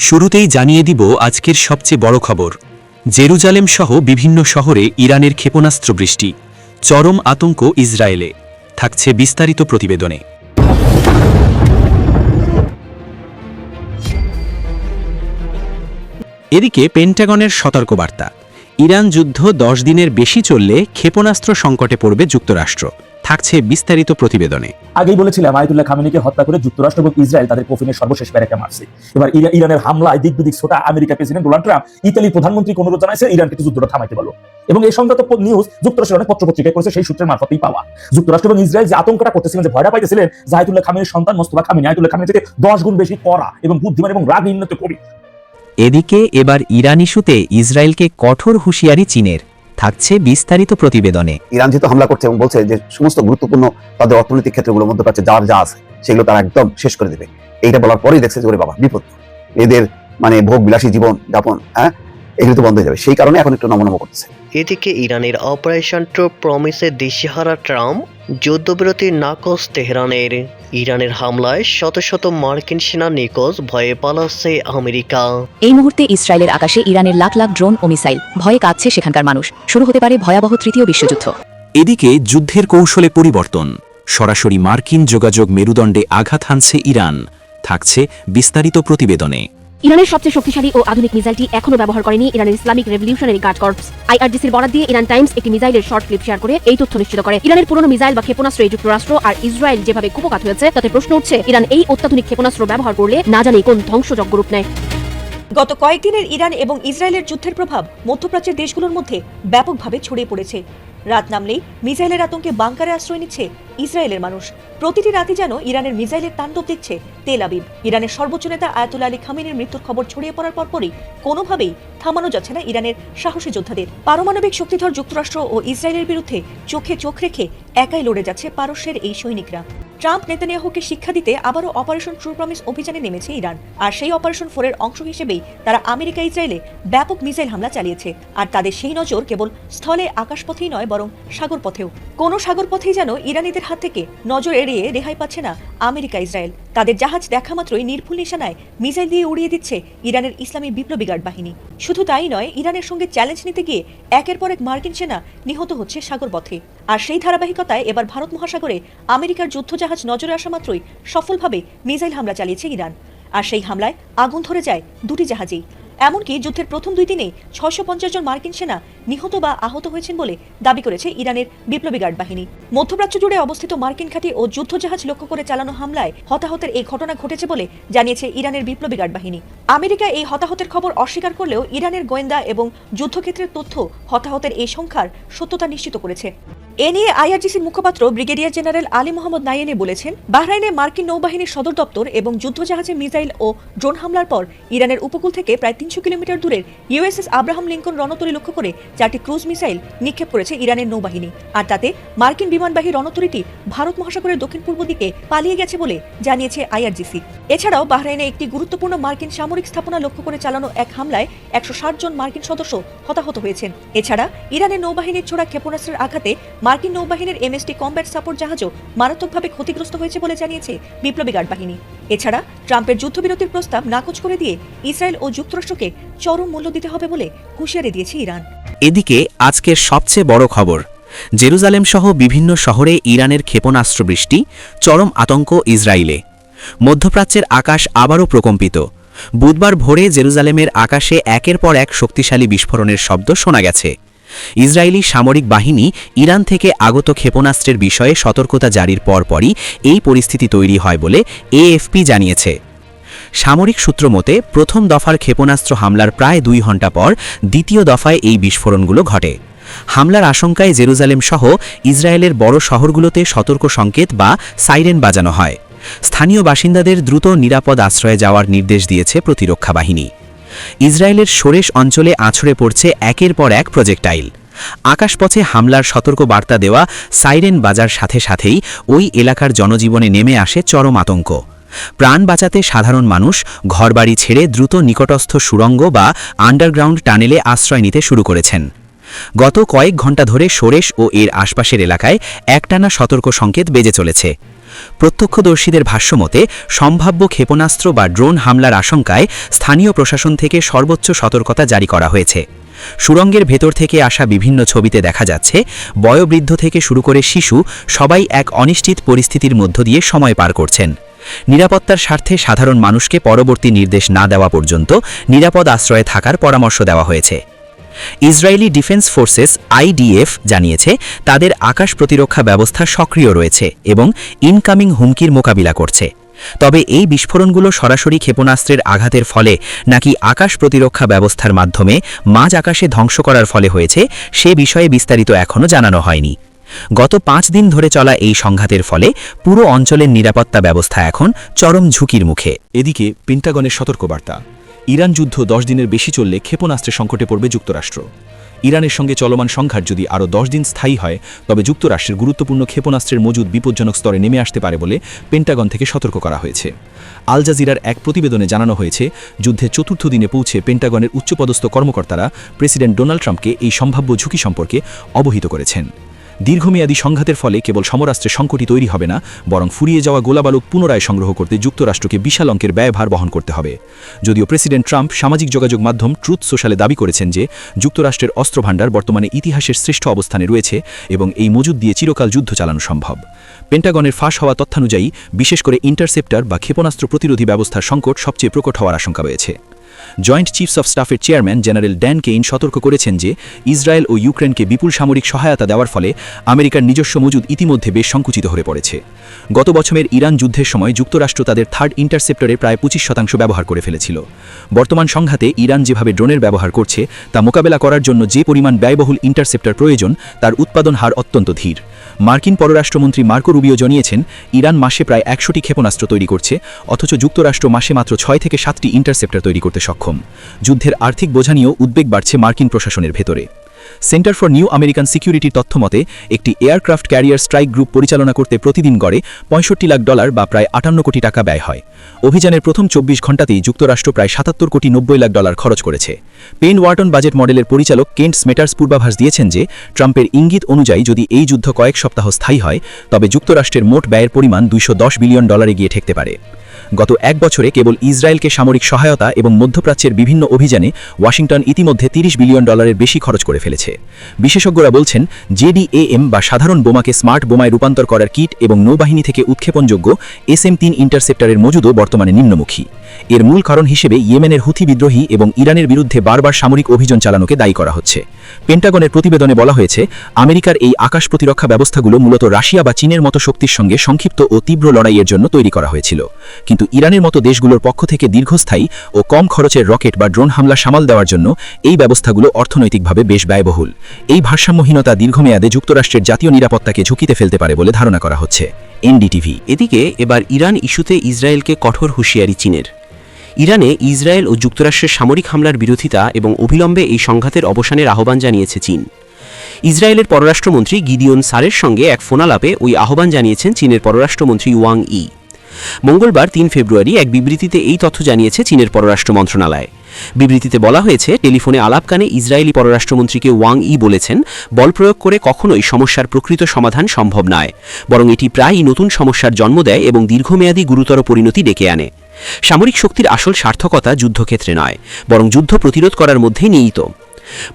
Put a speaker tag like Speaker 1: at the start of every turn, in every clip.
Speaker 1: শুরুতেই জানিয়ে দিব আজকের সবচেয়ে বড় খবর। জেরুজালেম সহ বিভিন্ন শহরে ইরানের ক্ষেপণাস্ত্র বৃষ্টি, চরম আতঙ্ক ইসরায়েলে। থাকছে বিস্তারিত প্রতিবেদনে। এদিকে পেন্টাগনের সতর্কবার্তা, ইরান যুদ্ধ 10 দিনের বেশি চললে ক্ষেপণাস্ত্র সংকটে পড়বে যুক্তরাষ্ট্র। থাকছে বিস্তারিত প্রতিবেদনে।
Speaker 2: আগেই বলেছিলাম আয়াতুল্লাহ খামেনিকে হত্যা করে যুক্তরাষ্ট্র এবং ইসরায়েল তাদের কফিনের সর্বশেষ প্যারেকটা মারছে। এবার ইরানের হামলায় দিক বিদিক ছোটা আমেরিকা প্রেসিডেন্ট ডোনাল্ড ট্রাম্প ইতালির প্রধানমন্ত্রীকে অনুরোধ জানাইছে ইরানকে যুদ্ধটা থামাইতে বলো। এবং এই সংক্রান্ত নিউজ যুক্তরাষ্ট্রের অনেক পত্রপত্রিকায় করেছে, সেই সূত্রের মারফতেই পাওয়া। যুক্তরাষ্ট্র এবং ইসরায়েল যে আতঙ্কটা করতেছিলেন, যে ভয়টা পাইতেছিলেন, যে আয়াতুল্লাহ খামেনির সন্তান মোস্তফা খামেনি আয়াতুল্লাহ খামেনি থেকে 10 গুণ বেশি কড়া এবং বুদ্ধিমান এবং রাগ নিম্নত কবি।
Speaker 3: এদিকে এবার ইরান ইস্যুতে ইসরায়েলকে কঠোর হুঁশিয়ারি চীনের। থাকছে বিস্তারিত প্রতিবেদনে।
Speaker 4: ইরান যেহেতু হামলা করছে এবং বলছে যে সমস্ত গুরুত্বপূর্ণ তাদের অর্থনৈতিক ক্ষেত্রগুলোর মধ্যপ্রাচ্যে যা আছে সেগুলো তারা একদম শেষ করে দেবে, এইটা বলার পরেই দেখছে যে ওরে বাবা বিপদ, এদের ভোগ বিলাসী জীবন যাপন এগুলো তো বন্ধ হয়ে যাবে। সেই কারণে এখন একটু নমনম করতেছে।
Speaker 5: এদিকে ইরানের অপারেশন ট্রু প্রমিসে দিশেহারা ট্রাম্প, যুদ্ধবিরতির নাকচ তেহরানের। ইরানের হামলায় শত শত মার্কিন সেনা নিখোঁজ, ভয়ে পালাচ্ছে আমেরিকা।
Speaker 6: এই মুহূর্তে ইসরায়েলের আকাশে ইরানের লাখ লাখ ড্রোন ও মিসাইল, ভয়ে কাঁপছে সেখানকার মানুষ। শুরু হতে পারে ভয়াবহ তৃতীয় বিশ্বযুদ্ধ।
Speaker 1: এদিকে যুদ্ধের কৌশলে পরিবর্তন, সরাসরি মার্কিন যোগাযোগ মেরুদণ্ডে আঘাত হানছে ইরান। থাকছে বিস্তারিত প্রতিবেদনে।
Speaker 7: ইরানের সবচেয়ে শক্তিশালী ও আধুনিক মিসাইলটি এখনো ব্যবহার করেনি ইরানের ইসলামিক রেভলিউশনারি গার্ড কর্পস। আইআরজিসির বরাত দিয়ে ইরান টাইমস একটি মিসাইলের শর্ট ক্লিপ শেয়ার করে এই তথ্য নিশ্চিত করে। ইরানের পুরনো মিসাইল বা ক্ষেপণাস্ত্রে যুক্তরাষ্ট্র আর ইসরায়েল যেভাবে কুপকাত হয়েছে, তাতে প্রশ্ন উঠছে ইরান এই অত্যাধুনিক ক্ষেপণাস্ত্র ব্যবহার করলে না জানি কোন ধ্বংসযজ্ঞ রূপ নেয়।
Speaker 8: গত কয়েকদিনের ইরান এবং ইসরায়েলের যুদ্ধের প্রভাব মধ্যপ্রাচ্যের দেশগুলোর মধ্যে ব্যাপকভাবে ছড়িয়ে পড়েছে। রাত নামলেই মিসাইলের আতঙ্কে বাংকারে আশ্রয় নিচ্ছে ইসরায়েলের মানুষ। প্রতিটি রাতে যেন ইরানের মিসাইলের তাণ্ডব দেখছে তেল আবিব। ইরানের সর্বোচ্চ নেতা আয়াতুল্লাহ আলী খামেনির মৃত্যুর খবর ছড়িয়ে পড়ার পরপরই কোনোভাবেই থামানো যাচ্ছে না ইরানের সাহসী যোদ্ধাদের। পারমাণবিক শক্তিধর যুক্তরাষ্ট্র ও ইসরায়েলের বিরুদ্ধে চোখে চোখ রেখে একাই লড়ে যাচ্ছে পারস্যের এই সৈনিকরা। ট্রাম্প নেতানিয়াহুকে শিক্ষা দিতে আবারও অপারেশন ট্রু প্রমিস অভিযানে নেমেছে ইরান। আর সেই অপারেশন 4 এর অংশ হিসেবেই তারা আমেরিকা ইসরায়েলে ব্যাপক মিসাইল হামলা চালিয়েছে। আর তাদের সেই নজর কেবল স্থলে আকাশপথেই নয়, বরং সাগরপথেও। কোনো সাগরপথেই যেন ইরানিদের হাত থেকে নজর এড়িয়ে রেহাই পাচ্ছে না আমেরিকা ইসরায়েল। তাদের জাহাজ দেখা মাত্রই নির্ভুল নিশানায় মিসাইল দিয়ে উড়িয়ে দিচ্ছে ইরানের ইসলামী বিপ্লবী গার্ড বাহিনী। শুধু তাই নয়, ইরানের সঙ্গে চ্যালেঞ্জ নিতে গিয়ে একের পর এক মার্কিন সেনা নিহত হচ্ছে সাগরপথে। আর সেই ধারাবাহিকতায় এবার ভারত মহাসাগরে আমেরিকার যুদ্ধজাহাজ নজরে আসা মাত্রই সফলভাবে মিসাইল হামলা চালিয়েছে ইরান। আর সেই হামলায় আগুন ধরে যায় দুটি জাহাজেই। এমনকি যুদ্ধের প্রথম 2 দিনেই 650 জন মার্কিন সেনা নিহত বা আহত হয়েছেন বলে দাবি করেছে ইরানের বিপ্লবী গার্ড বাহিনী। মধ্যপ্রাচ্য জুড়ে অবস্থিত মার্কিন ঘাঁটি ও যুদ্ধজাহাজ লক্ষ্য করে চালানো হামলায় হতাহতের এই ঘটনা ঘটেছে বলে জানিয়েছে ইরানের বিপ্লবী গার্ড বাহিনী। আমেরিকা এই হতাহতের খবর অস্বীকার করলেও ইরানের গোয়েন্দা এবং যুদ্ধক্ষেত্রের তথ্য হতাহতের এই সংখ্যার সত্যতা নিশ্চিত করেছে। এ নিয়ে আইআরজিসির মুখপাত্র ব্রিগেডিয়ার জেনারেল আলী মোহাম্মদ নাইয়েনে বলেছেন, বাহরাইনে মার্কিন নৌবাহিনীর সদর দপ্তর এবং যুদ্ধজাহাজে মিসাইল ও ড্রোন হামলার পর ইরানের উপকূল থেকে প্রায় 300 কিলোমিটার দূরের ইউএসএস আব্রাহাম লিঙ্কন রণতরী লক্ষ্য করে 4টি ক্রুজ মিসাইল নিক্ষেপ করেছে ইরানের নৌবাহিনী। আর তাতে মার্কিন বিমানবাহী রণতরীটি ভারত মহাসাগরের দক্ষিণ পূর্ব দিকে পালিয়ে গেছে বলে জানিয়েছে আইআরজিসি। এছাড়াও বাহরাইনে একটি গুরুত্বপূর্ণ মার্কিন সামরিক স্থাপনা লক্ষ্য করে চালানো এক হামলায় 160 জন মার্কিন সদস্য হতাহত হয়েছেন। এছাড়া ইরানের নৌবাহিনীর ছোড়া ক্ষেপণাস্ত্রের আঘাতে মার্কিন নৌবাহিনীর এমএসটি কমব্যাট সাপোর্ট জাহাজও মারাত্মকভাবে ক্ষতিগ্রস্ত হয়েছে বলে জানিয়েছে বিপ্লবী গার্ড বাহিনী। এছাড়া ট্রাম্পের যুদ্ধবিরতির প্রস্তাব নাকচ করে দিয়ে ইসরায়েল ও যুক্তরাষ্ট্রকে চরম মূল্য দিতে হবে বলে হুঁশিয়ারি দিয়েছে ইরান।
Speaker 3: এদিকে আজকের সবচেয়ে বড় খবর, জেরুজালেম সহ বিভিন্ন শহরে ইরানের ক্ষেপণাস্ত্র বৃষ্টি, চরম আতঙ্ক ইসরায়েলে। মধ্যপ্রাচ্যের আকাশ আবারও প্রকম্পিত। বুধবার ভোরে জেরুজালেমের আকাশে একের পর এক শক্তিশালী বিস্ফোরণের শব্দ শোনা গেছে। ইসরায়েলি সামরিক বাহিনী ইরান থেকে আগত ক্ষেপণাস্ত্রের বিষয়ে সতর্কতা জারির পরপরই এই পরিস্থিতি তৈরি হয় বলে এএফপি জানিয়েছে। সামরিক সূত্র মতে প্রথম দফার ক্ষেপণাস্ত্র হামলার প্রায় 2 ঘণ্টা পর দ্বিতীয় দফায় এই বিস্ফোরণগুলো ঘটে। হামলার আশঙ্কায় জেরুজালেম সহ ইসরায়েলের বড় শহরগুলোতে সতর্ক সংকেত বা সাইরেন বাজানো হয়। স্থানীয় বাসিন্দাদের দ্রুত নিরাপদ আশ্রয়ে যাওয়ার নির্দেশ দিয়েছে প্রতিরক্ষা বাহিনী। ইসরায়েলের শোরেশ অঞ্চলে আছড়ে পড়ছে একের পর এক প্রজেক্টাইল। আকাশপথে হামলার সতর্ক বার্তা দেওয়া সাইরেন বাজার সাথে সাথেই ওই এলাকার জনজীবনে নেমে আসে চরম আতঙ্ক। প্রাণ বাঁচাতে সাধারণ মানুষ ঘরবাড়ি ছেড়ে দ্রুত নিকটস্থ সুড়ঙ্গ বা আন্ডারগ্রাউন্ড টানেলে আশ্রয় নিতে শুরু করেছেন। গত কয়েক ঘণ্টা ধরে শোরেশ ও এর আশপাশের এলাকায় একটানা সতর্ক সংকেত বেজে চলেছে। প্রত্যক্ষদর্শীদের ভাষ্যমতে সম্ভাব্য ক্ষেপণাস্ত্র বা ড্রোন হামলার আশঙ্কায় স্থানীয় প্রশাসন থেকে সর্বোচ্চ সতর্কতা জারি করা হয়েছে। সুড়ঙ্গের ভেতর থেকে আসা বিভিন্ন ছবিতে দেখা যাচ্ছে বয়োবৃদ্ধ থেকে শুরু করে শিশু সবাই এক অনিশ্চিত পরিস্থিতির মধ্য দিয়ে সময় পার করছেন। নিরাপত্তার স্বার্থে সাধারণ মানুষকে পরবর্তী নির্দেশ না দেওয়া পর্যন্ত নিরাপদ আশ্রয়ে থাকার পরামর্শ দেওয়া হয়েছে। ইসরায়েলি ডিফেন্স ফোর্সেস IDF জানিয়েছে তাদের আকাশ প্রতিরক্ষা ব্যবস্থা সক্রিয় রয়েছে এবং ইনকামিং হুমকির মোকাবিলা করছে। তবে এই বিস্ফোরণগুলো সরাসরি ক্ষেপণাস্ত্রের আঘাতের ফলে নাকি আকাশ প্রতিরক্ষা ব্যবস্থার মাধ্যমে মাঝ আকাশে ধ্বংস করার ফলে হয়েছে সে বিষয়ে বিস্তারিত এখনও জানানো হয়নি। গত 5 দিন ধরে চলা এই সংঘাতের ফলে পুরো অঞ্চলের নিরাপত্তা ব্যবস্থা এখন চরম ঝুঁকির মুখে।
Speaker 1: এদিকে পেন্টাগনের সতর্কবার্তা, ইরান যুদ্ধ 10 দিনের বেশি চললে ক্ষেপণাস্ত্রের সংকটে পড়বে যুক্তরাষ্ট্র। ইরানের সঙ্গে চলমান সংঘাত যদি আরও 10 দিন স্থায়ী হয় তবে যুক্তরাষ্ট্রের গুরুত্বপূর্ণ ক্ষেপণাস্ত্রের মজুদ বিপজ্জনক স্তরে নেমে আসতে পারে বলে পেন্টাগন থেকে সতর্ক করা হয়েছে। আল জাজিরার এক প্রতিবেদনে জানানো হয়েছে, যুদ্ধের 4র্থ দিনে পৌঁছে পেন্টাগনের উচ্চপদস্থ কর্মকর্তারা প্রেসিডেন্ট ডোনাল্ড ট্রাম্পকে এই সম্ভাব্য ঝুঁকি সম্পর্কে অবহিত করেছেন। দীর্ঘমেয়াদী সংঘাতের ফলে কেবল সমরাস্ত্রের সংকটই তৈরি হবে না, বরং ফুরিয়ে যাওয়া গোলাবারুদ পুনরায় সংগ্রহ করতে যুক্তরাষ্ট্রকে বিশাল অঙ্কের ব্যয়ভার বহন করতে হবে। যদিও প্রেসিডেন্ট ট্রাম্প সামাজিক যোগাযোগ মাধ্যম ট্রুথ সোশ্যালে দাবি করেছেন যে যুক্তরাষ্ট্রের অস্ত্রভাণ্ডার বর্তমানে ইতিহাসের শ্রেষ্ঠ অবস্থানে রয়েছে এবং এই মজুদ দিয়ে চিরকাল যুদ্ধ চালানো সম্ভব। পেন্টাগনের ফাঁস হওয়া তথ্যানুযায়ী বিশেষ করে ইন্টারসেপ্টর বা ক্ষেপণাস্ত্র প্রতিরোধী ব্যবস্থার সংকট সবচেয়ে প্রকট হওয়ার আশঙ্কা রয়েছে। জয়েন্ট চিফস অফ স্টাফের চেয়ারম্যান জেনারেল ড্যান কেইন সতর্ক করেছেন যে ইসরায়েল ও ইউক্রেনকে বিপুল সামরিক সহায়তা দেওয়ার ফলে আমেরিকার নিজস্ব মজুদ ইতিমধ্যে বেশ সংকুচিত হয়ে পড়েছে। গত বছরের ইরান যুদ্ধের সময় যুক্তরাষ্ট্র তাদের 3rd ইন্টারসেপ্টরের প্রায় 25% ব্যবহার করে ফেলেছিল। বর্তমান সংঘাতে ইরান যেভাবে ড্রোনের ব্যবহার করছে তা মোকাবেলা করার জন্য যে পরিমাণ ব্যয়বহুল ইন্টারসেপ্টর প্রয়োজন তার উৎপাদন হার অত্যন্ত ধীর। মার্কিন পররাষ্ট্রমন্ত্রী মার্কো রুবিও জানিয়েছেন, ইরান মাসে প্রায় 100টি ক্ষেপণাস্ত্র তৈরি করছে, অথচ যুক্তরাষ্ট্র মাসে মাত্র 6 থেকে 7টি ইন্টারসেপ্টর তৈরি করতে সক্ষম। যুদ্ধের আর্থিক বোঝা নিয়েও উদ্বেগ বাড়ছে মার্কিন প্রশাসনের ভেতরে। সেন্টার ফর নিউ আমেরিকান সিকিউরিটির তথ্যমতে একটি এয়ারক্রাফট ক্যারিয়ার স্ট্রাইক গ্রুপ পরিচালনা করতে প্রতিদিন গড়ে $65 লাখ বা প্রায় 58 কোটি টাকা ব্যয় হয়। অভিযানের প্রথম 24 ঘণ্টাতেই যুক্তরাষ্ট্র প্রায় $77 কোটি 90 লাখ খরচ করেছে। পেন ওয়ার্টন বাজেট মডেলের পরিচালক কেন্ট স্মেটার্স পূর্বাভাস দিয়েছেন যে ট্রাম্পের ইঙ্গিত অনুযায়ী যদি এই যুদ্ধ কয়েক সপ্তাহ স্থায়ী হয় তবে যুক্তরাষ্ট্রের মোট ব্যয়ের পরিমাণ $210 বিলিয়ন গিয়ে ঠেকতে পারে। গত 1 বছরে কেবল ইসরায়েলকে সামরিক সহায়তা এবং মধ্যপ্রাচ্যের বিভিন্ন অভিযানে ওয়াশিংটন ইতিমধ্যে $30 বিলিয়ন বেশি খরচ করে ফেলেছে। বিশেষজ্ঞরা বলছেন, JDAM বা সাধারণ বোমাকে স্মার্ট বোমায় রূপান্তর করার কিট এবং নৌবাহিনী থেকে উৎক্ষেপণযোগ্য SM-3 ইন্টারসেপ্টরের মজুদও বর্তমানে নিম্নমুখী। এর মূল কারণ হিসেবে ইয়েমেনের হুথি বিদ্রোহী এবং ইরানের বিরুদ্ধে বারবার সামরিক অভিযান চালানোকে দায়ী করা হচ্ছে। পেন্টাগনের প্রতিবেদনে বলা হয়েছে, আমেরিকার এই আকাশ প্রতিরক্ষা ব্যবস্থাগুলো মূলত রাশিয়া বা চীনের মতো শক্তির সঙ্গে সংক্ষিপ্ত ও তীব্র লড়াইয়ের জন্য তৈরি করা হয়েছিল, কিন্তু ইরানের মতো দেশগুলোর পক্ষ থেকে দীর্ঘস্থায়ী ও কম খরচের রকেট বা ড্রোন হামলা সামাল দেওয়ার জন্য এই ব্যবস্থাগুলো অর্থনৈতিকভাবে বেশ ব্যয়বহুল। এই ভারসাম্যহীনতা দীর্ঘমেয়াদে যুক্তরাষ্ট্রের জাতীয় নিরাপত্তাকে ঝুঁকিতে ফেলতে পারে বলে ধারণা করা হচ্ছে। NDTV।
Speaker 3: এদিকে এবার ইরান ইস্যুতে ইসরায়েলকে কঠোর হুঁশিয়ারি চীনের। ইরানে ইসরায়েল ও যুক্তরাষ্ট্রের সামরিক হামলার বিরোধিতা এবং অবিলম্বে এই সংঘাতের অবসানের আহ্বান জানিয়েছে চীন। ইসরায়েলের পররাষ্ট্রমন্ত্রী গিডিওন সারের সঙ্গে এক ফোনালাপে ওই আহ্বান জানিয়েছেন চীনের পররাষ্ট্রমন্ত্রী ওয়াং ই। মঙ্গলবার 3 ফেব্রুয়ারি এক বিবৃতিতে এই তথ্য জানিয়েছে চীনের পররাষ্ট্র মন্ত্রণালয়। বিবৃতিতে বলা হয়েছে, টেলিফোনে আলাপকানে ইসরায়েলি পররাষ্ট্রমন্ত্রীকে ওয়াং ই বলেছেন, বল প্রয়োগ করে কখনোই সমস্যার প্রকৃত সমাধান সম্ভব নয়, বরং এটি প্রায়ই নতুন সমস্যার জন্ম দেয় এবং দীর্ঘমেয়াদী গুরুতর পরিণতি ডেকে আনে। সামরিক শক্তির আসল সার্থকতা যুদ্ধক্ষেত্রে নয়, বরং যুদ্ধ প্রতিরোধ করার মধ্যেই নিহিত।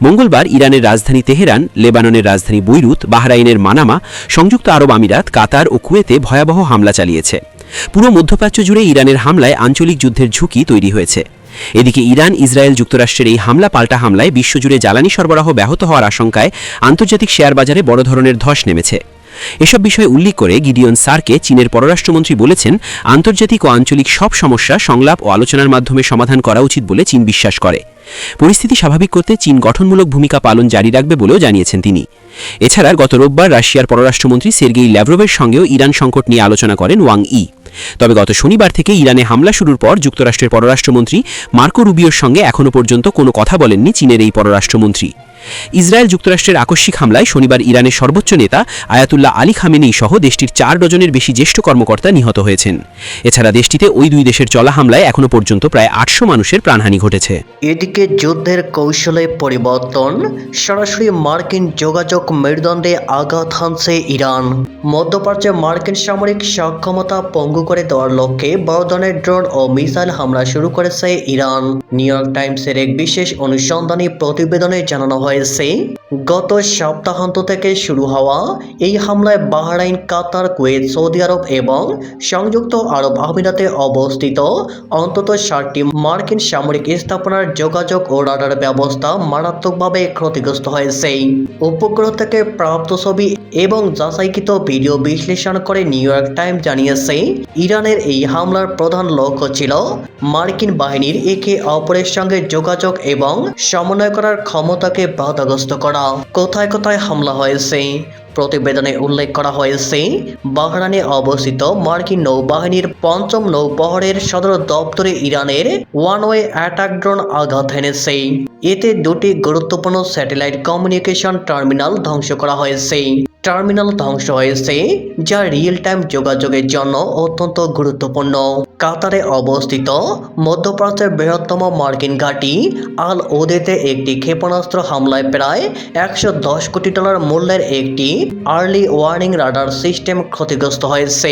Speaker 3: মঙ্গলবার ইরানের রাজধানী তেহরান, লেবাননের রাজধানী বৈরুত, বাহরাইনের মানামা, সংযুক্ত আরব আমিরাত, কাতার ও কুয়েতে ভয়াবহ হামলা চালিয়েছে। পুরো মধ্যপ্রাচ্য জুড়ে ইরানের হামলায় আঞ্চলিক যুদ্ধের ঝুঁকি তৈরি হয়েছে। এদিকে ইরান ইসরায়েল যুক্তরাষ্ট্রের এই হামলা পাল্টা হামলায় বিশ্বজুড়ে জ্বালানি সরবরাহ ব্যাহত হওয়ার আশঙ্কায় আন্তর্জাতিক শেয়ার বাজারে বড় ধরনের ধস নেমেছে। এসব বিষয়ে উল্লেখ করে গিডিওন সারকে চীনের পররাষ্ট্রমন্ত্রী বলেছেন, আন্তর্জাতিক ও আঞ্চলিক সব সমস্যা সংলাপ ও আলোচনার মাধ্যমে সমাধান করা উচিত বলে চীন বিশ্বাস করে। পরিস্থিতি স্বাভাবিক করতে চীন গঠনমূলক ভূমিকা পালন জারি রাখবে বলেও জানিয়েছেন তিনি। এছাড়া গত রোববার রাশিয়ার পররাষ্ট্রমন্ত্রী সের্গেই ল্যাভরোভের সঙ্গেও ইরান সংকট নিয়ে আলোচনা করেন ওয়াং ই। তবে গত শনিবার থেকে ইরানে হামলা শুরুর পর যুক্তরাষ্ট্রের পররাষ্ট্রমন্ত্রী মার্কো রুবিওর সঙ্গে এখনও পর্যন্ত কোনো কথা বলেননি চীনের এই পররাষ্ট্রমন্ত্রী। ইসরায়েল যুক্তরাষ্ট্রের আকস্মিক হামলায় শনিবার ইরানের সর্বোচ্চ নেতা আয়াতুল্লাহ আলী খামেনেই সহ দেশটির 4 ডজনের বেশি জ্যেষ্ঠ কর্মকর্তা নিহত হয়েছেন। এছাড়া দেশটিতে ওই দুই দেশের চলা হামলায় এখনও পর্যন্ত প্রায় 800 মানুষের প্রাণহানি ঘটেছে।
Speaker 5: এদিকে এদিকে যুদ্ধের কৌশলে পরিবর্তন, সরাসরি মার্কিন যোগাযোগ মেরুদণ্ডে আঘাত হানছে ইরান। মধ্যপ্রাচ্যে মার্কিন সামরিক সক্ষমতা পঙ্গু করে দেওয়ার লক্ষ্যে বড় ধরনের ড্রোন ও মিসাইল হামলা শুরু করেছে ইরান। নিউ ইয়র্ক টাইমসের এক বিশেষ অনুসন্ধানী প্রতিবেদনে জানানো হয়েছে, গত সপ্তাহান্ত থেকে শুরু হওয়া এই হামলায় বাহরাইন, কাতার, কুয়েত, সৌদি আরব এবং সংযুক্ত আরব আমিরাতে অবস্থিত অন্তত 7টি মার্কিন সামরিক স্থাপনার যোগাযোগ ও রাডার ব্যবস্থা মারাত্মকভাবে ক্ষতিগ্রস্ত হয়েছে। উপগ্রহ থেকে প্রাপ্ত ছবি এবং যাচাইকৃত ভিডিও বিশ্লেষণ করে নিউ ইয়র্ক টাইমস জানিয়েছে, ইরানের এই হামলার প্রধান লক্ষ্য ছিল মার্কিন বাহিনীর একে অপরের সঙ্গে যোগাযোগ এবং সমন্বয় করার ক্ষমতাকে বাধাগ্রস্ত করা। কোথায় কোথায় হামলা হয়েছে? প্রতিবেদনে উল্লেখ করা হয়েছে, বাহরাইনে অবস্থিত মার্কিন নৌবাহিনীর 5ম নৌবহরের সদর দপ্তরে ইরানের ওয়ান-ওয়ে অ্যাটাক ড্রোন আঘাত হেনেছে। এতে 2টি গুরুত্বপূর্ণ স্যাটেলাইট কমিউনিকেশন টার্মিনাল ধ্বংস করা হয়েছে। টার্মিনাল ধ্বংস হয়েছে যা রিয়েল টাইম যোগাযোগের জন্য অত্যন্ত গুরুত্বপূর্ণ। কাতারে অবস্থিত মধ্যপ্রাচ্যের বৃহত্তম মার্কিন ঘাঁটি আল ওদেতে একটি ক্ষেপণাস্ত্র হামলায় প্রায় $110 কোটি মূল্যের একটি আর্লি ওয়ার্নিং রাডার সিস্টেম ক্ষতিগ্রস্ত হয়েছে।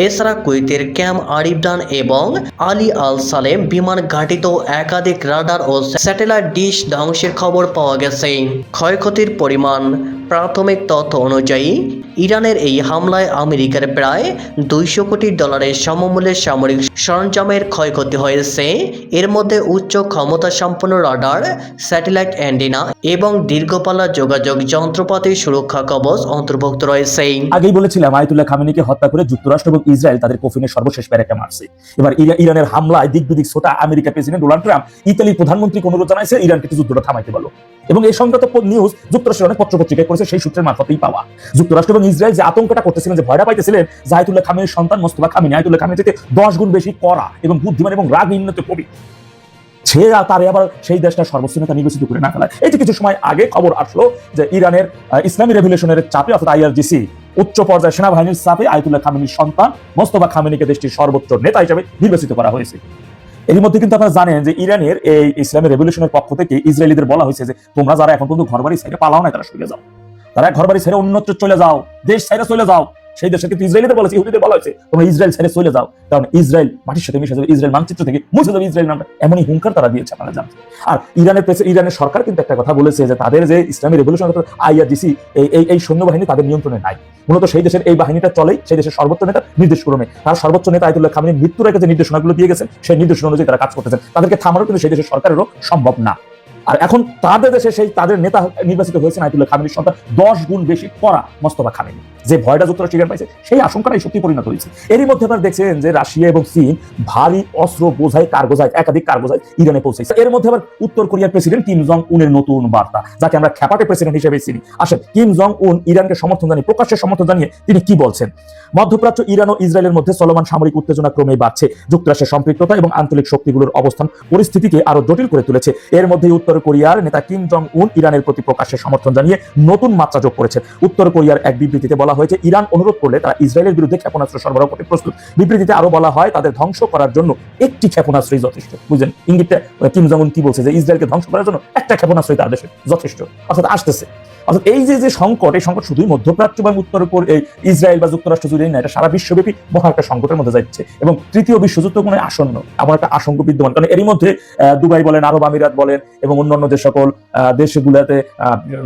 Speaker 5: এছাড়া কুয়েতের ক্যাম আরিবদান এবং আলী আল সালেম বিমান ঘাঁটিতেও একাধিক রাডার ও স্যাটেলাইট ডিশ ধ্বংসের খবর পাওয়া গেছে। ক্ষয়ক্ষতির পরিমাণ, প্রাথমিক তথ্য অনুযায়ী ইরানের এই হামলায় আমেরিকার প্রায় $200 কোটি সমমূল্যের সামরিক সরঞ্জামের ক্ষয়ক্ষতি হয়েছে। এর মধ্যে উচ্চ ক্ষমতা সম্পন্ন রাডার, স্যাটেলাইট অ্যান্টেনা এবং দীর্ঘপাল্লা যোগাযোগ যন্ত্রপাতি সুরক্ষা কবচ অন্তর্ভুক্ত রয়েছে।
Speaker 2: আগেই বলেছিলাম আয়াতুল্লাহ খামেনিকে হত্যা করে যুক্তরাষ্ট্র এবং ইসরায়েল তাদের কফিনের সর্বশেষ প্যারেকটা মারছে। এবার ইরানের হামলায় দিক বিদিক ছোটা আমেরিকা প্রেসিডেন্ট ডোনাল্ড ট্রাম্প ইতালির প্রধানমন্ত্রীকে অনুরোধ জানাইছে ইরানকে যুদ্ধটা থামাইতে বলো। এবং এই সংক্রান্ত নিউজ যুক্তরাষ্ট্রের অনেক পত্রপত্রিকায় করেছে, সেই সূত্রের মারফতেই পাওয়া। যুক্তরাষ্ট্র এবং ইসরায়েল যে আতঙ্কটা করতেছিলেন, যে ভয়টা পাইতেছিলেন, যে আয়াতুল্লাহ খামেনির সন্তান মোস্তফা খামেনি আয়াতুল্লাহ খামেনি থেকে 10 গুণ বেশি কড়া এবং বুদ্ধিমান এবং রাগ নিম্নত কবি, সে তারে আবার সেই দেশটা সর্বোচ্চ নেতা নির্বাচিত করে না ফেলায়। এই যে কিছু সময় আগে খবর আসলো যে ইরানের ইসলামী রেভলিউশনের চাপে অর্থাৎ IRGC উচ্চ পর্যায়ের সেনাবাহিনীর চাপে আয়াতুল্লাহ খামেনির সন্তান মোস্তফা খামেনিকে দেশটির সর্বোচ্চ নেতা হিসেবে নির্বাচিত করা হয়েছে। এর মধ্যে কিন্তু আপনারা জানেন যে ইরানের এই ইসলামী রেভলিউশনের পক্ষ থেকে ইসরায়েলিদের বলা হয়েছে যে তোমরা যারা এখন পর্যন্ত ঘরবাড়ি ছেড়ে পালাও না, তারা চলে যাও, তারা ঘরবাড়ি ছেড়ে অন্যত্র চলে যাও, দেশ ছেড়ে চলে যাও। সেই দেশে কিন্তু ইসরায়েলিদের বলেছে, ইহুদিদের বলা হয়েছে তোমরা ইসরায়েল ছেড়ে চলে যাও, কারণ ইসরায়েল মাটির সাথে মিশে যাবে, ইসরায়েল মানচিত্র থেকে মুছে যাবে ইসরায়েল নামটা। এমনই হুঙ্কার তারা দিয়েছে, আপনারা জানেন। আর ইরানের সরকার কিন্তু একটা কথা বলেছে যে তাদের যে ইসলামী রেভলিউশন IRGC এই সৈন্যবাহিনী তাদের নিয়ন্ত্রণে নাই। মূলত সেই দেশের এই বাহিনীটা চলে সেই দেশের সর্বোচ্চ নেতার নির্দেশ ক্রমে। তার সর্বোচ্চ নেতা আয়াতুল্লাহ খামেনির মৃত্যুর আগে যে নির্দেশনাগুলো দিয়ে গেছেন, সেই নির্দেশনা অনুযায়ী তারা কাজ করতেছেন। তাদেরকে থামানো কিন্তু সেই দেশের সরকারেরও সম্ভব না। আর এখন তাদের দেশে সেই তাদের নেতা নির্বাচিত হয়েছেন আয়াতুল্লাহ খামেনির সন্তান 10 গুণ বেশি কড়া মোস্তফা খামেনি। যে ভয়টা যুক্তরাষ্ট্র ইরান পাইছে, সেই আশঙ্কাটাই সত্যি পরিণত হয়েছে। এরই মধ্যে আপনারা দেখছেন যে রাশিয়া এবং চীন ভারী অস্ত্র বোঝাই একাধিক কার্গোজাই ইরানে পৌঁছেছে। এর মধ্যে আবার উত্তর কোরিয়ার প্রেসিডেন্ট কিম জং উনের নতুন বার্তা, যাকে আমরা খ্যাপাটে প্রেসিডেন্ট হিসেবে চিনি। আসেন কিম জং উন ইরানকে সমর্থন জানিয়ে, প্রকাশ্যে সমর্থন জানিয়ে তিনি কি বলছেন। মধ্যপ্রাচ্য, ইরান ও ইসরায়েলের মধ্যে চলমান সামরিক উত্তেজনা ক্রমে বাড়ছে। যুক্তরাষ্ট্রের সম্পৃক্ততা এবং আঞ্চলিক শক্তিগুলোর অবস্থান পরিস্থিতিকে আরো জটিল করে তুলেছে। এর মধ্যে উত্তর কোরিয়ার নেতা কিম জং উন ইরানের প্রতি প্রকাশ্যে সমর্থন জানিয়ে নতুন মাত্রা যোগ করেছেন। উত্তর কোরিয়ার এক বিবৃতিতে বলা হয়েছে, ইরান অনুরোধ করলে তারা ইসরায়েলের বিরুদ্ধে ক্ষেপণাস্ত্র সরবরাহ করতে প্রস্তুত। বিবৃতিতে আরো বলা হয়, তাদের ধ্বংস করার জন্য একটি ক্ষেপণাস্ত্রই যথেষ্ট। বুঝলেন ইঙ্গিতটা? কিম জং উন কি বলছে, যে ইসরায়েলকে ধ্বংস করার জন্য একটা ক্ষেপণাস্ত্রই তার দেশে যথেষ্ট, অর্থাৎ আসতেছে। অর্থাৎ এই যে সংকট, এই সংকট শুধুই মধ্যপ্রাচ্য এবং উত্তর ইসরায়েল বা যুক্তরাষ্ট্র জুড়েই না, এটা সারা বিশ্বব্যাপী মহা একটা সংকটের মধ্যে যাচ্ছে এবং তৃতীয় বিশ্বযুদ্ধ কোনো আসন্ন এমন একটা আশঙ্কা বিদ্যমান। কারণ এরই মধ্যে দুবাই বলেন, আরব আমিরাত বলেন এবং অন্যান্য যে সকল দেশগুলোতে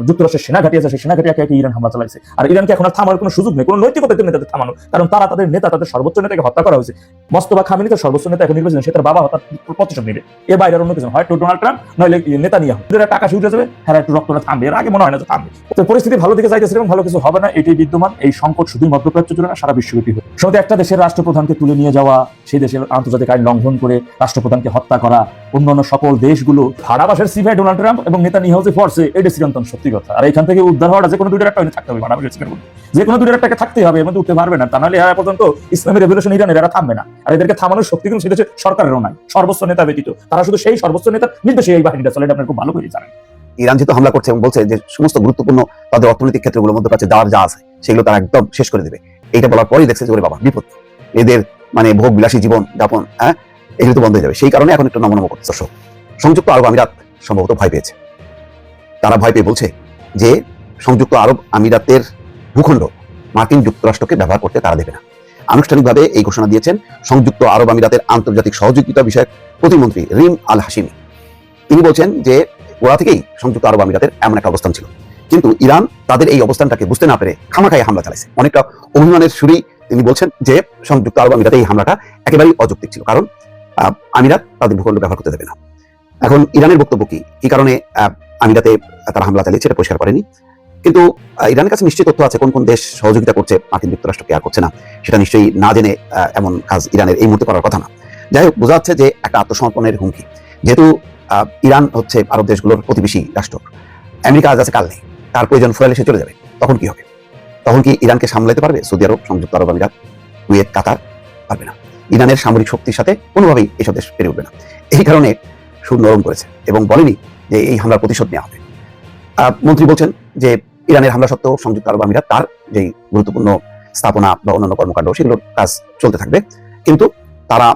Speaker 2: যুক্তরাষ্ট্রের সেনাঘাঁটি আছে, সেই সেনাঘাঁটি একে ইরান হামলা চালাইছে। আর ইরানকে এখন আর থামানোর কোনো সুযোগ নেই, কোনো নৈতিকতার জন্য তাদের থামানো, কারণ তারা তাদের নেতা, তাদের সর্বোচ্চ নেতাকে হত্যা করা হয়েছে। মোস্তফা খামেনি তার সর্বোচ্চ নেতা এখন নির্বাচন, সে তার বাবা হত্যা প্রতিশোধ নেবে। এর বাইরে অন্য কিছু হয়, ডোনাল্ড ট্রাম্প নইলে নেতানিয়াহু, এরা টাকা শুরু যাবে, হ্যাঁ একটু রক্তটা থামবে। এর আগে মনে হয় না যে থামবে। পরিস্থিতি ভালো দিকে যাইতেছে এবং ভালো কিছু হবে না, এটাই বিদ্যমান। এই সংকট শুধুই মধ্যপ্রাচ্য জুড়ে না, সারা বিশ্বব্যাপী হবে। শুধু একটা দেশের রাষ্ট্রপ্রধানকে তুলে নিয়ে যাওয়া, সেই দেশের আন্তর্জাতিক আইন লঙ্ঘন করে রাষ্ট্রপ্রধানকে হত্যা করা, অন্যান্য সকল দেশগুলো ভাড়াবাসের সিভাই ডোনাল্ড ট্রাম্প এবং নেতানিয়াহু যে ফোর্সে, এটা চিরন্তন সত্যি কথা। আর এখান থেকে উদ্ধার হওয়াটা যে কোনো দুইটার একটা থাকতে হবে, ভাড়াবাসের সিভাই যে কোনো দুইটার একটাকে থাকতেই হবে, এর মধ্যে উঠতে পারবে না। তা নাহলে এরা পর্যন্ত ইসলামী রেভলিউশন ইরানের এরা থামবে না। আর এদেরকে থামানোর শক্তি কিন্তু সেই দেশের সরকারেরও নাই, সর্বোচ্চ নেতা ব্যতীত। তারা শুধু সেই সর্বোচ্চ নেতার নির্দেশে এই বাহিনীটা চলে, এটা আপনারা খুব ভালো করে জানেন।
Speaker 4: ইরান যেহেতু হামলা করছে এবং বলছে যে সমস্ত গুরুত্বপূর্ণ তাদের অর্থনৈতিক ক্ষেত্রগুলোর মধ্যে পাচ্ছে যা আছে সেগুলো তারা একদম শেষ করে দেবে। এইটা বলার পরেই দেখছে যে ওরে বাবা বিপদ, এদের ভোগ বিলাসী জীবন যাপন এগুলো তো বন্ধ হয়ে যাবে। সেই কারণে এখন একটু নমনম করছে। সংযুক্ত আরব আমিরাত সম্ভবত ভয় পেয়েছে। তারা ভয় পেয়ে বলছে যে সংযুক্ত আরব আমিরাতের ভূখণ্ড মার্কিন যুক্তরাষ্ট্রকে ব্যবহার করতে তারা দেবে না। আনুষ্ঠানিকভাবে এই ঘোষণা দিয়েছেন সংযুক্ত আরব আমিরাতের আন্তর্জাতিক সহযোগিতা বিষয়ক প্রতিমন্ত্রী রিম আল হাশিমি। তিনি বলছেন যে ওরা থেকেই সংযুক্ত আরব আমিরাতের এমন একটা অবস্থান ছিল, কিন্তু ইরান তাদের এই অবস্থানটাকে বুঝতে না পেরে খামাখাই হামলা চালাইছে। অনেকটা অভিমানের সুরেই তিনি বলছেন যে সংযুক্ত আরব আমিরাতে এই হামলাটা একেবারেই অযৌক্তিক ছিল, কারণ আমিরাত তাদের ভূখণ্ড ব্যবহার করতে দেবে না। এখন ইরানের বক্তব্য কি কারণে আমিরাতে তারা হামলা চালিয়েছে এটা পরিষ্কার করেনি, কিন্তু ইরানের কাছে নিশ্চয়ই তথ্য আছে কোন কোন দেশ সহযোগিতা করছে, মার্কিন যুক্তরাষ্ট্রকে আর করছে না সেটা নিশ্চয়ই না জেনে এমন কাজ ইরানের এই মুহূর্তে করার কথা না। যাই হোক, বোঝা যাচ্ছে যে একটা আত্মসমর্পণের হুমকি। যেহেতু ইরান হচ্ছে আরব দেশগুলোর প্রতিবেশী রাষ্ট্র, আমেরিকা আজ আছে কাল নেই, তার প্রয়োজন ফুরালে সে চলে যাবে, তখন কি হবে? তখন কি ইরানকে সামলাতে পারবে সৌদি আরব, সংযুক্ত আরব আমিরাত, কুয়েত, কাতার? পারবে না। ইরানের সামরিক শক্তির সাথে কোনোভাবেই এসব দেশ পেরে উঠবে না। এই কারণে সুর নরম করেছে এবং বলেনি যে এই হামলার প্রতিশোধ নেওয়া হবে। মন্ত্রী বলছেন যে ইরানের হামলা সত্ত্বেও সংযুক্ত আরব আমিরাত তার যে গুরুত্বপূর্ণ স্থাপনা বা অন্যান্য কর্মকাণ্ড সেগুলোর কাজ চলতে থাকবে, কিন্তু তারা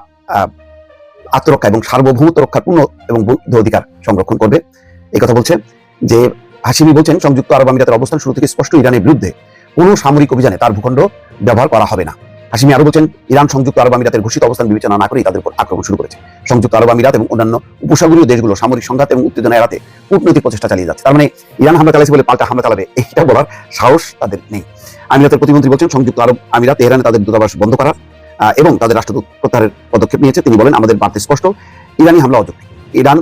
Speaker 4: আত্মরক্ষা এবং সার্বভৌমত্ব রক্ষার পূর্ণ এবং বৈধ অধিকার সংরক্ষণ করবে। এই কথা বলছেন যে হাশিমি বলছেন সংযুক্ত আরব আমিরাতের অবস্থান শুরু থেকে স্পষ্ট, ইরানের বিরুদ্ধে কোনো সামরিক অভিযানে তার ভূখণ্ড ব্যবহার করা হবে না। হাশিমি আরো বলছেন ইরান সংযুক্ত আরব আমিরাতের ঘোষিত অবস্থান বিবেচনা না করেই তাদের উপর আক্রমণ শুরু করেছে। সংযুক্ত আরব আমিরাত এবং অন্যান্য উপসাগরীয় দেশগুলো সামরিক সংঘাত এবং উত্তেজনা এড়াতে কূটনৈতিক প্রচেষ্টা চালিয়ে যাচ্ছে। তার মানে ইরান হামলা চালাইছে বলে পাল্টা হামলা চালাবে এটা বলার সাহস তাদের নেই। আমিরাতের প্রতিমন্ত্রী বলছেন সংযুক্ত আরব আমিরাত তেহরানে তাদের দূতাবাস বন্ধ করার এবং তাদের রাষ্ট্রদূত প্রত্যাহারের পদক্ষেপ নিয়েছে। তিনি বলেন আমাদের বার্তা স্পষ্ট, ইরানি হামলা অযৌক্তিক। ইরান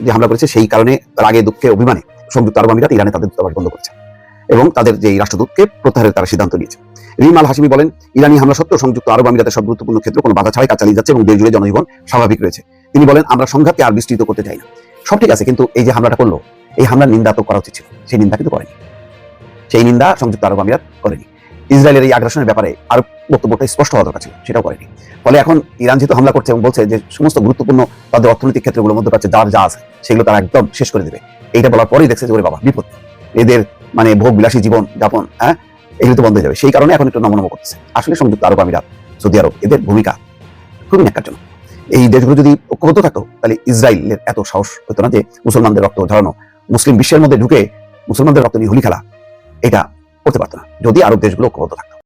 Speaker 4: যে হামলা করেছে সেই কারণে রাগে দুঃখে অভিমানে সংযুক্ত আরব আমিরাত ইরানে তাদের দূতাবাস বন্ধ করেছে এবং তাদের যে রাষ্ট্রদূতকে প্রত্যাহারের তারা সিদ্ধান্ত নিয়েছে। রিম আল হাশিমি বলেন ইরানি হামলা সত্ত্বেও সংযুক্ত আরব আমিরাতের সব গুরুত্বপূর্ণ ক্ষেত্রে কোনো বাধা ছাড়াই কাজ চালিয়ে যাচ্ছে এবং দেশ জুড়ে জনজীবন স্বাভাবিক রয়েছে। তিনি বলেন আমরা সংঘাতকে আর বিস্তৃত করতে চাই না। সব ঠিক আছে, কিন্তু এই যে হামলাটা করলো এই হামলার নিন্দা তো করা উচিত ছিল, সেই নিন্দা কিন্তু করেনি। সেই নিন্দা সংযুক্ত আরব আমিরাত করেনি। ইসরায়েলের এই আগ্রাসনের ব্যাপারে আরব বক্তব্যটা স্পষ্ট হওয়া দরকার ছিল, সেটাও করেনি। ফলে এখন ইরান যেহেতু হামলা করছে এবং বলছে যে সমস্ত গুরুত্বপূর্ণ তাদের অর্থনৈতিক ক্ষেত্রগুলোর মধ্যপ্রাচ্যে যা আছে সেগুলো তারা একদম শেষ করে দেবে। এইটা বলার পরেই দেখছে যে ওরে বাবা বিপদ, এদের মানে ভোগ বিলাসী জীবন যাপন এগুলো তো বন্ধ হয়ে যাবে। সেই কারণে এখন একটু নমনম করতেছে। আসলে সংযুক্ত আরব আমিরাত, সৌদি আরব এদের ভূমিকা খুবই ন্যাক্কারজনক। এই দেশগুলো যদি ঐক্যবদ্ধ থাকতো তাহলে ইসরায়েলের এত সাহস হতো না যে মুসলমানদের রক্ত ঝরানো, মুসলিম বিশ্বের মধ্যে ঢুকে মুসলমানদের রক্ত নিয়ে হোলি খেলা, এটা করতে পারতো না যদি আরব দেশগুলো ঐক্যবদ্ধ থাকতো।